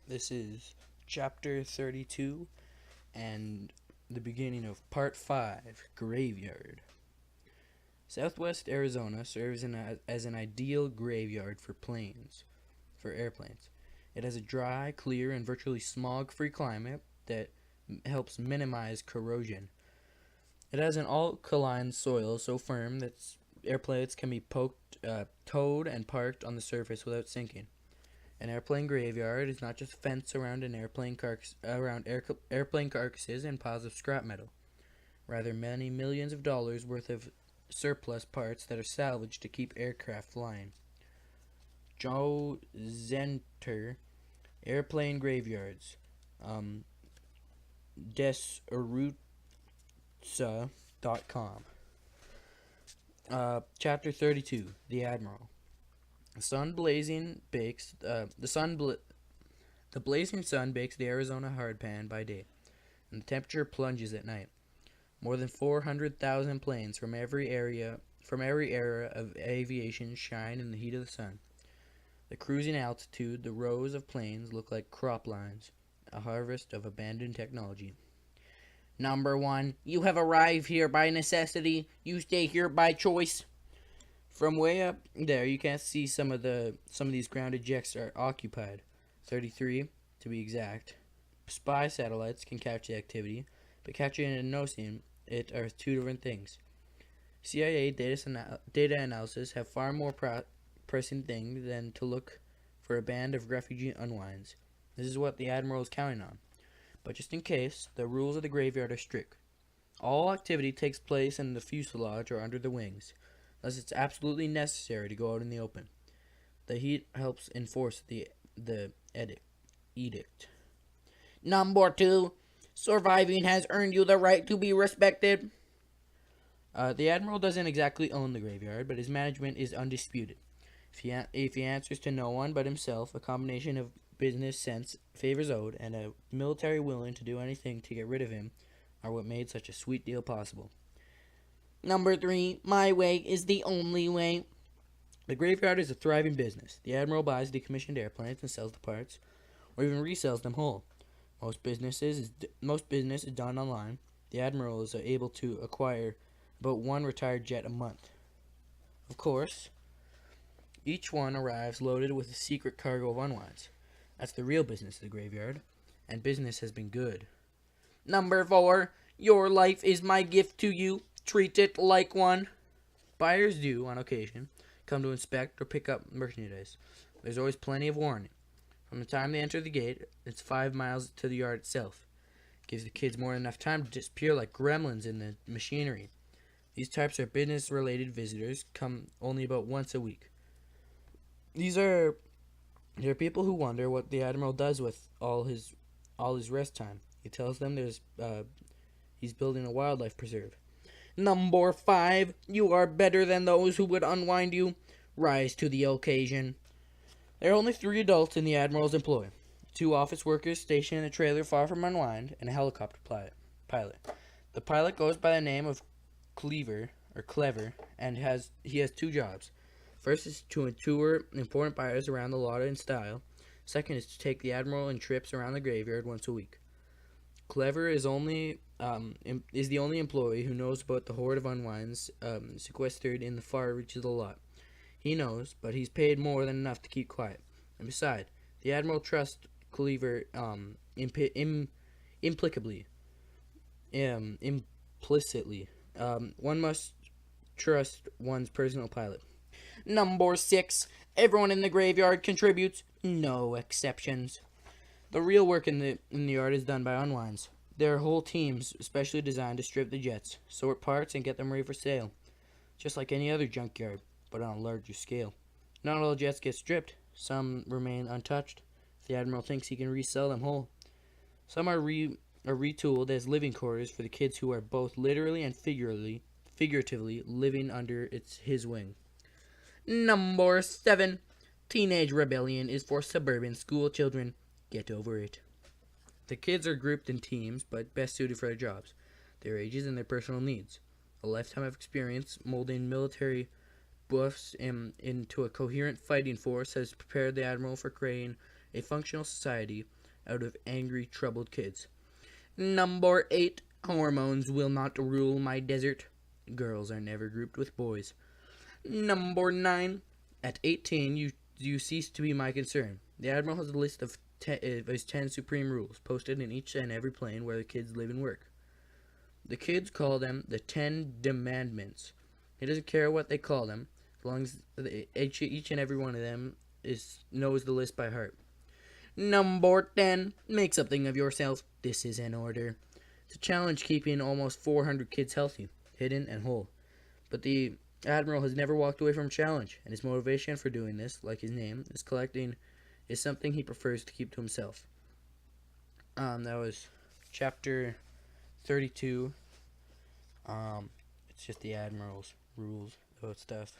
This is chapter 32 and the beginning of part 5, Graveyard. Southwest Arizona serves as an ideal graveyard for airplanes. It has a dry, clear, and virtually smog-free climate that helps minimize corrosion. It has an alkaline soil so firm that airplanes can be towed, and parked on the surface without sinking. An airplane graveyard is not just a fence around airplane carcasses and piles of scrap metal. Rather, many millions of dollars worth of surplus parts that are salvaged to keep aircraft flying. Joe Zenter, Airplane Graveyards, um, desurutsa.com. Chapter 32, The Admiral. The sun blazing bakes the sun bl- the blazing sun bakes the Arizona hardpan by day, and the temperature plunges at night. More than 400,000 planes from every era of aviation shine in the heat of the sun. The cruising altitude, the rows of planes look like crop lines, a harvest of abandoned technology. Number 1, you have arrived here by necessity. You stay here by choice. From way up there, you can see some of these grounded jets are occupied. 33, to be exact. Spy satellites can catch the activity, but catching it and noticing it are two different things. CIA data analysis have far more pressing thing than to look for a band of refugee unwinds. This is what the Admiral is counting on. But just in case, the rules of the graveyard are strict. All activity takes place in the fuselage or under the wings, unless it's absolutely necessary to go out in the open. The heat helps enforce the edict. Number 2, surviving has earned you the right to be respected. The Admiral doesn't exactly own the graveyard, but his management is undisputed. If he answers to no one but himself, a combination of business sense, favors owed, and a military willing to do anything to get rid of him are what made such a sweet deal possible. Number 3, my way is the only way. The graveyard is a thriving business. The Admiral buys decommissioned airplanes and sells the parts, or even resells them whole. Most business is done online. The Admiral is able to acquire about one retired jet a month. Of course, each one arrives loaded with a secret cargo of unwinds. That's the real business of the graveyard, and business has been good. Number 4, your life is my gift to you. Treat it like one. Buyers do, on occasion, come to inspect or pick up merchandise. There's always plenty of warning. From the time they enter the gate, it's 5 miles to the yard itself. It gives the kids more than enough time to disappear like gremlins in the machinery. These types of business-related visitors come only about once a week. There are people who wonder what the Admiral does with all his rest time. He tells them he's building a wildlife preserve. Number 5, you are better than those who would unwind you. Rise to the occasion. There are only 3 adults in the Admiral's employ. 2 office workers stationed in a trailer far from Unwind, and a helicopter pilot. The pilot goes by the name of Clever, and he has 2 jobs. First is to tour important buyers around the lot in style. Second is to take the Admiral in trips around the graveyard once a week. Clever is the only employee who knows about the horde of unwinds sequestered in the far reaches of the lot. He knows, but he's paid more than enough to keep quiet. And besides, the Admiral trusts Cleaver implicitly. One must trust one's personal pilot. Number 6, everyone in the graveyard contributes, no exceptions. The real work in the yard is done by unwinds. There are whole teams specially designed to strip the jets, sort parts, and get them ready for sale, just like any other junkyard, but on a larger scale. Not all jets get stripped. Some remain untouched. The Admiral thinks he can resell them whole. Some are retooled as living quarters for the kids who are both literally and figuratively living under his wing. Number 7, teenage rebellion is for suburban school children. Get over it. The kids are grouped in teams, but best suited for their jobs, their ages, and their personal needs. A lifetime of experience molding military buffs into a coherent fighting force has prepared the Admiral for creating a functional society out of angry, troubled kids. Number 8. Hormones will not rule my desert. Girls are never grouped with boys. Number 9. At 18, you cease to be my concern. The Admiral has a list of his 10 supreme rules posted in each and every plane where the kids live and work. The kids call them the 10 Demandments. He doesn't care what they call them, as long as each and every one of them knows the list by heart. Number 10. Make something of yourself. This is an order. It's a challenge keeping almost 400 kids healthy, hidden, and whole. But the Admiral has never walked away from a challenge, and his motivation for doing this, like his name, is something he prefers to keep to himself. That was chapter 32. It's just the Admiral's rules about stuff.